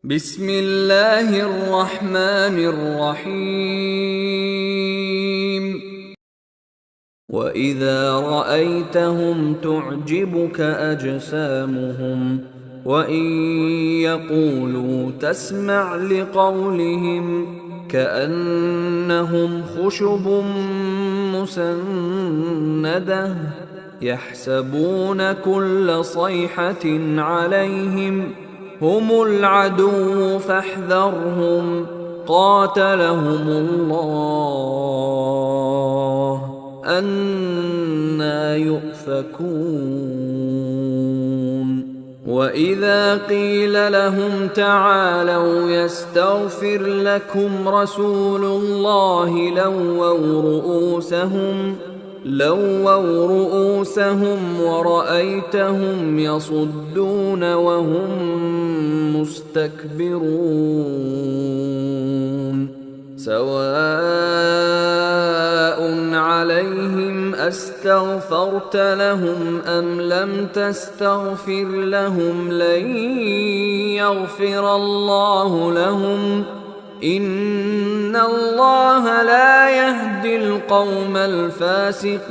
بسم الله الرحمن الرحيم وإذا رأيتهم تعجبك أجسامهم وإن يقولوا تسمع لقولهم كأنهم خشب مسندة يحسبون كل صيحة عليهم هم العدو فاحذرهم قاتلهم الله أنى يؤفكون وإذا قيل لهم تعالوا يستغفر لكم رسول الله لووا رؤوسهم ورأيتهم يصدون وهم مستكبرون سواء عليهم أستغفرت لهم أم لم تستغفر لهم لن يغفر الله لهم إن الله لا يهدي القوم الفاسقين